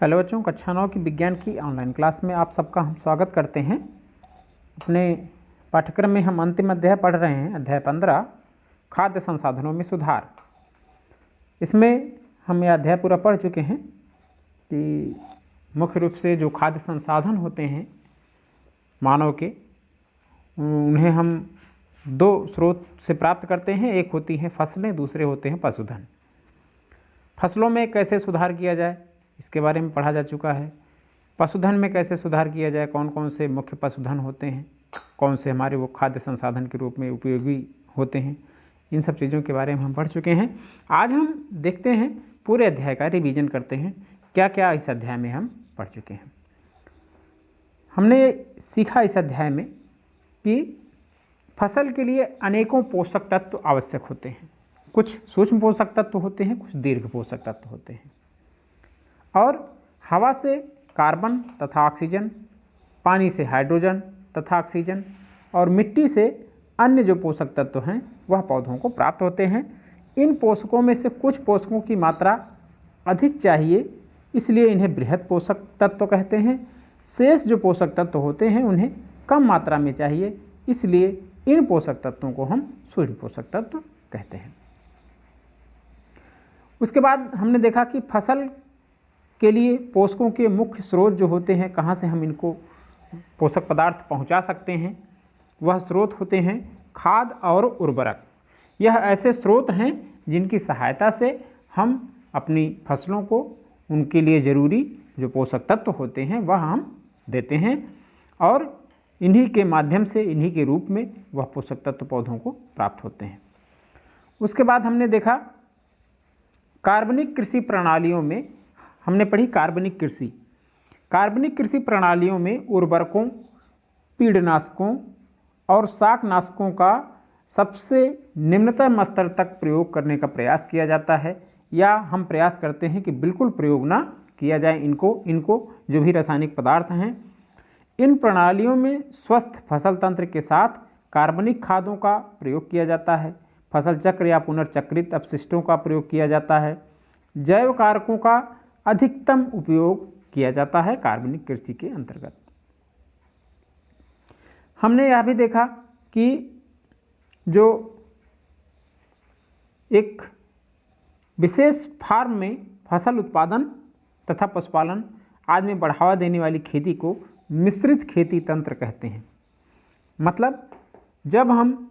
Hello बच्चों, कक्षा 9 की विज्ञान की ऑनलाइन क्लास में आप सबका हम स्वागत करते हैं। अपने पाठ्यक्रम में हम अंतिम अध्याय पढ़ रहे हैं, अध्याय 15 खाद्य संसाधनों में सुधार। इसमें हम यह अध्याय पूरा पढ़ चुके हैं कि मुख्य रूप से जो खाद्य संसाधन होते हैं मानव के, उन्हें हम दो स्रोत से प्राप्त करते हैं। एक होती हैं फसलें, दूसरे होते हैं पशुधन। फसलों में कैसे सुधार किया जाए इसके बारे में पढ़ा जा चुका है। पशुधन में कैसे सुधार किया जाए, कौन कौन से मुख्य पशुधन होते हैं, कौन से हमारे वो खाद्य संसाधन के रूप में उपयोगी होते हैं, इन सब चीज़ों के बारे में हम पढ़ चुके हैं। आज हम देखते हैं, पूरे अध्याय का रिवीजन करते हैं, क्या क्या इस अध्याय में हम पढ़ चुके हैं। हमने सीखा इस अध्याय में कि फसल के लिए अनेकों पोषक तत्व आवश्यक होते हैं। कुछ सूक्ष्म पोषक तत्व होते हैं, कुछ दीर्घ पोषक तत्व होते हैं। और हवा से कार्बन तथा ऑक्सीजन, पानी से हाइड्रोजन तथा ऑक्सीजन और मिट्टी से अन्य जो पोषक तत्व हैं वह पौधों को प्राप्त होते हैं। इन पोषकों में से कुछ पोषकों की मात्रा अधिक चाहिए, इसलिए इन्हें बृहद पोषक तत्व कहते हैं। शेष जो पोषक तत्व होते हैं उन्हें कम मात्रा में चाहिए, इसलिए इन पोषक तत्वों को हम सूक्ष्म पोषक तत्व कहते हैं। उसके बाद हमने देखा कि फसल के लिए पोषकों के मुख्य स्रोत जो होते हैं, कहाँ से हम इनको पोषक पदार्थ पहुँचा सकते हैं, वह स्रोत होते हैं खाद और उर्वरक। यह ऐसे स्रोत हैं जिनकी सहायता से हम अपनी फसलों को उनके लिए ज़रूरी जो पोषक तत्व होते हैं वह हम देते हैं, और इन्हीं के माध्यम से, इन्हीं के रूप में वह पोषक तत्व पौधों को प्राप्त होते हैं। उसके बाद हमने देखा कार्बनिक कृषि प्रणालियों में, हमने पढ़ी कार्बनिक कृषि। कार्बनिक कृषि प्रणालियों में उर्वरकों, कीटनाशकों और शाकनाशकों का सबसे निम्नतम स्तर तक प्रयोग करने का प्रयास किया जाता है, या हम प्रयास करते हैं कि बिल्कुल प्रयोग ना किया जाए इनको जो भी रासायनिक पदार्थ हैं। इन प्रणालियों में स्वस्थ फसल तंत्र के साथ कार्बनिक खादों का प्रयोग किया जाता है। फसल चक्र या पुनर्चक्रित अपशिष्टों का प्रयोग किया जाता है। जैव कारकों का अधिकतम उपयोग किया जाता है कार्बनिक कृषि के अंतर्गत। हमने यह भी देखा कि जो एक विशेष फार्म में फसल उत्पादन तथा पशुपालन आदि में बढ़ावा देने वाली खेती को मिश्रित खेती तंत्र कहते हैं। मतलब जब हम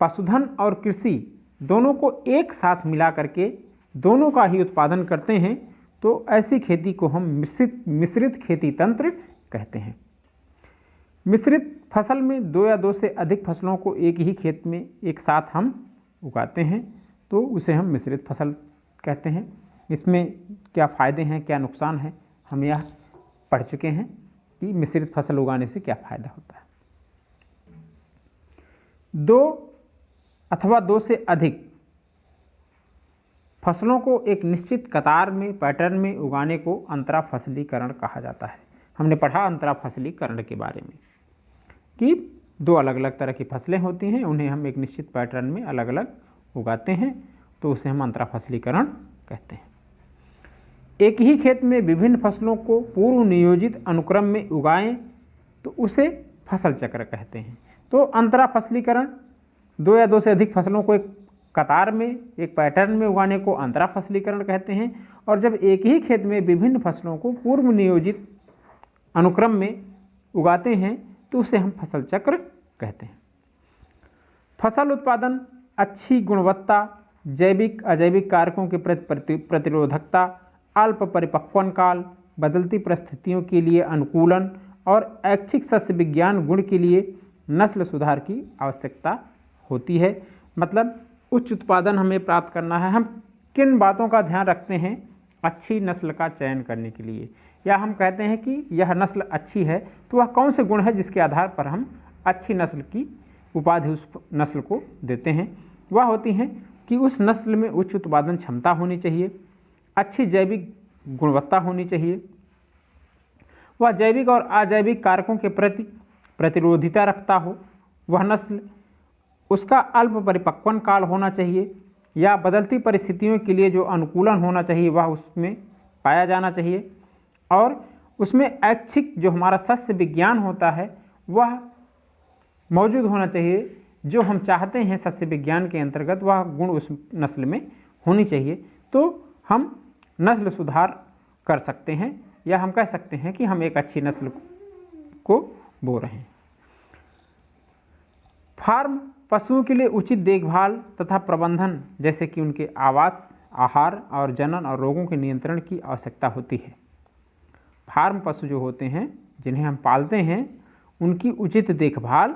पशुधन और कृषि दोनों को एक साथ मिला करके दोनों का ही उत्पादन करते हैं तो ऐसी खेती को हम मिश्रित खेती तंत्र कहते हैं। मिश्रित फसल में दो या दो से अधिक फसलों को एक ही खेत में एक साथ हम उगाते हैं तो उसे हम मिश्रित फसल कहते हैं। इसमें क्या फ़ायदे हैं, क्या नुकसान है, हम यह पढ़ चुके हैं कि मिश्रित फसल उगाने से क्या फ़ायदा होता है। दो अथवा दो से अधिक फसलों को एक निश्चित कतार में, पैटर्न में उगाने को अंतरा फसलीकरण कहा जाता है। हमने पढ़ा अंतरा फसलीकरण के बारे में कि दो अलग अलग तरह की फसलें होती हैं, उन्हें हम एक निश्चित पैटर्न में अलग अलग उगाते हैं तो उसे हम अंतरा फसलीकरण कहते हैं। एक ही खेत में विभिन्न फसलों को पूर्व नियोजित अनुक्रम में उगाएं तो उसे फसल चक्र कहते हैं। तो अंतरा फसलीकरण, दो या दो से अधिक फसलों को एक कतार में, एक पैटर्न में उगाने को अंतरा फसलीकरण कहते हैं। और जब एक ही खेत में विभिन्न फसलों को पूर्व नियोजित अनुक्रम में उगाते हैं तो उसे हम फसल चक्र कहते हैं। फसल उत्पादन, अच्छी गुणवत्ता, जैविक अजैविक कारकों के प्रति प्रतिरोधकता, अल्प परिपक्वन काल, बदलती परिस्थितियों के लिए अनुकूलन और ऐच्छिक सस्य विज्ञान गुण के लिए नस्ल सुधार की आवश्यकता होती है। मतलब उच्च उत्पादन हमें प्राप्त करना है, हम किन बातों का ध्यान रखते हैं अच्छी नस्ल का चयन करने के लिए, या हम कहते हैं कि यह नस्ल अच्छी है तो वह कौन से गुण है जिसके आधार पर हम अच्छी नस्ल की उपाधि उस नस्ल को देते हैं। वह होती हैं कि उस नस्ल में उच्च उत्पादन क्षमता होनी चाहिए, अच्छी जैविक गुणवत्ता होनी चाहिए, वह जैविक और अजैविक कारकों के प्रति प्रतिरोधिता रखता हो, वह नस्ल, उसका अल्प परिपक्वन काल होना चाहिए, या बदलती परिस्थितियों के लिए जो अनुकूलन होना चाहिए वह उसमें पाया जाना चाहिए, और उसमें ऐच्छिक जो हमारा सस्य विज्ञान होता है वह मौजूद होना चाहिए। जो हम चाहते हैं सस्य विज्ञान के अंतर्गत वह गुण उस नस्ल में होनी चाहिए, तो हम नस्ल सुधार कर सकते हैं, या हम कह सकते हैं कि हम एक अच्छी नस्ल को बो रहे हैं। फार्म पशुओं के लिए उचित देखभाल तथा प्रबंधन, जैसे कि उनके आवास, आहार और जनन और रोगों के नियंत्रण की आवश्यकता होती है। फार्म पशु जो होते हैं जिन्हें हम पालते हैं उनकी उचित देखभाल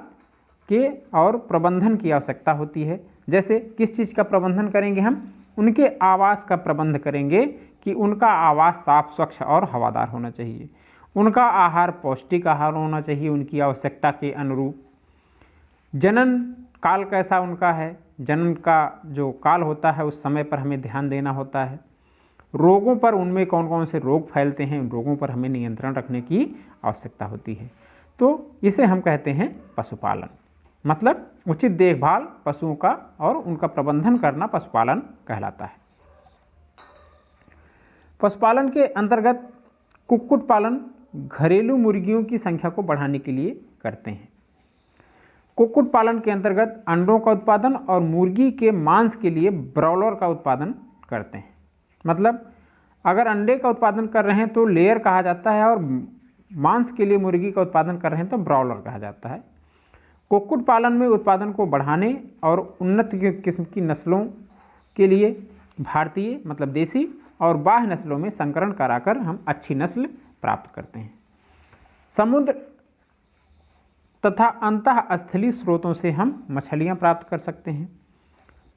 के और प्रबंधन की आवश्यकता होती है। जैसे किस चीज़ का प्रबंधन करेंगे हम? उनके आवास का प्रबंध करेंगे कि उनका आवास साफ स्वच्छ और हवादार होना चाहिए, उनका आहार पौष्टिक आहार होना चाहिए उनकी आवश्यकता के अनुरूप। जनन काल कैसा उनका है, जनन का जो काल होता है उस समय पर हमें ध्यान देना होता है। रोगों पर, उनमें कौन कौन से रोग फैलते हैं, उन रोगों पर हमें नियंत्रण रखने की आवश्यकता होती है। तो इसे हम कहते हैं पशुपालन, मतलब उचित देखभाल पशुओं का और उनका प्रबंधन करना पशुपालन कहलाता है। पशुपालन के अंतर्गत कुक्कुट पालन घरेलू मुर्गियों की संख्या को बढ़ाने के लिए करते हैं। कुक्कुट पालन के अंतर्गत अंडों का उत्पादन और मुर्गी के मांस के लिए ब्रॉयलर का उत्पादन करते हैं। मतलब अगर अंडे का उत्पादन कर रहे हैं तो लेयर कहा जाता है, और मांस के लिए मुर्गी का उत्पादन कर रहे हैं तो ब्रॉयलर कहा जाता है। कुक्कुट पालन में उत्पादन को बढ़ाने और उन्नत किस्म की नस्लों के लिए भारतीय मतलब देसी और बाह्य नस्लों में संकरण कराकर हम अच्छी नस्ल प्राप्त करते हैं। समुद्र तथा अंतःस्थलीय स्रोतों से हम मछलियां प्राप्त कर सकते हैं।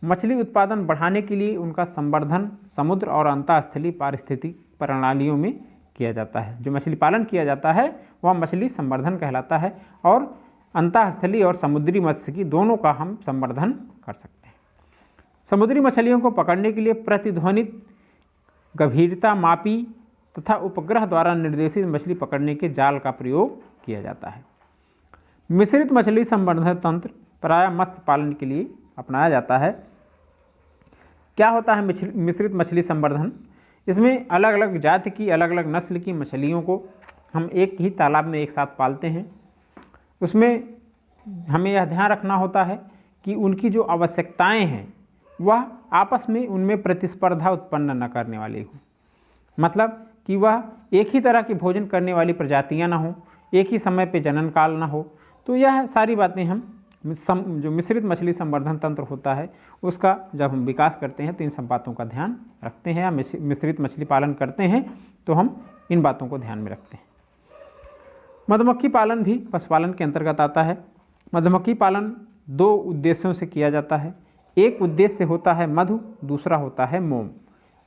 मछली उत्पादन बढ़ाने के लिए उनका संवर्धन समुद्र और अंतःस्थलीय पारिस्थितिक प्रणालियों में किया जाता है। जो मछली पालन किया जाता है वह मछली संवर्धन कहलाता है, और अंतःस्थलीय और समुद्री मत्स्य की दोनों का हम संवर्धन कर सकते हैं। समुद्री मछलियों को पकड़ने के लिए प्रतिध्वनित गंभीरता मापी तथा उपग्रह द्वारा निर्देशित मछली पकड़ने के जाल का प्रयोग किया जाता है। मिश्रित मछली संवर्धन तंत्र प्रायः मत्स्य पालन के लिए अपनाया जाता है। क्या होता है मिश्रित मछली संवर्धन? इसमें अलग अलग जाति की अलग अलग नस्ल की मछलियों को हम एक ही तालाब में एक साथ पालते हैं। उसमें हमें यह ध्यान रखना होता है कि उनकी जो आवश्यकताएं हैं वह आपस में उनमें प्रतिस्पर्धा उत्पन्न न करने वाली हो। मतलब कि वह एक ही तरह की भोजन करने वाली प्रजातियां ना हो, एक ही समय पे जनन काल ना हो। तो यह सारी बातें हम जो मिश्रित मछली संवर्धन तंत्र होता है उसका जब हम विकास करते हैं तो इन सब बातों का ध्यान रखते हैं, या मिश्रित मछली पालन करते हैं तो हम इन बातों को ध्यान में रखते हैं। मधुमक्खी पालन भी पशुपालन के अंतर्गत आता है। मधुमक्खी पालन दो उद्देश्यों से किया जाता है। एक उद्देश्य होता है मधु, दूसरा होता है मोम।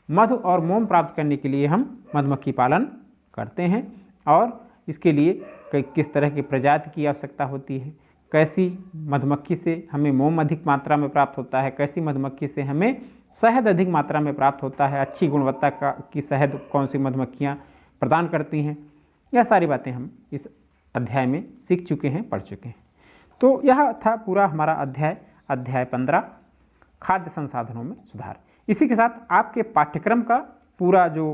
मधु और मोम प्राप्त करने के लिए हम मधुमक्खी पालन करते हैं, और इसके लिए किस तरह की प्रजाति की आवश्यकता होती है, कैसी मधुमक्खी से हमें मोम अधिक मात्रा में प्राप्त होता है, कैसी मधुमक्खी से हमें शहद अधिक मात्रा में प्राप्त होता है, अच्छी गुणवत्ता की शहद कौन सी मधुमक्खियाँ प्रदान करती हैं, यह सारी बातें हम इस अध्याय में सीख चुके हैं, पढ़ चुके हैं। तो यह था पूरा हमारा अध्याय 15 खाद्य संसाधनों में सुधार। इसी के साथ आपके पाठ्यक्रम का पूरा जो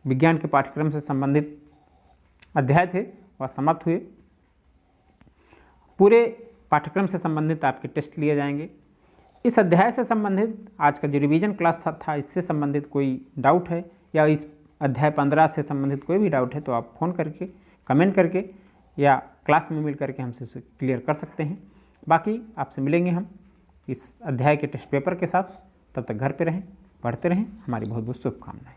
विज्ञान के पाठ्यक्रम से संबंधित अध्याय थे वह समाप्त हुए। पूरे पाठ्यक्रम से संबंधित आपके टेस्ट लिए जाएंगे। इस अध्याय से संबंधित आज का जो रिवीजन क्लास था इससे संबंधित कोई डाउट है, या इस अध्याय 15 से संबंधित कोई भी डाउट है तो आप फ़ोन करके, कमेंट करके या क्लास में मिल करके हमसे क्लियर कर सकते हैं। बाकी आपसे मिलेंगे हम इस अध्याय के टेस्ट पेपर के साथ। तब तक घर पे रहें, पढ़ते रहें। हमारी बहुत बहुत शुभकामनाएं।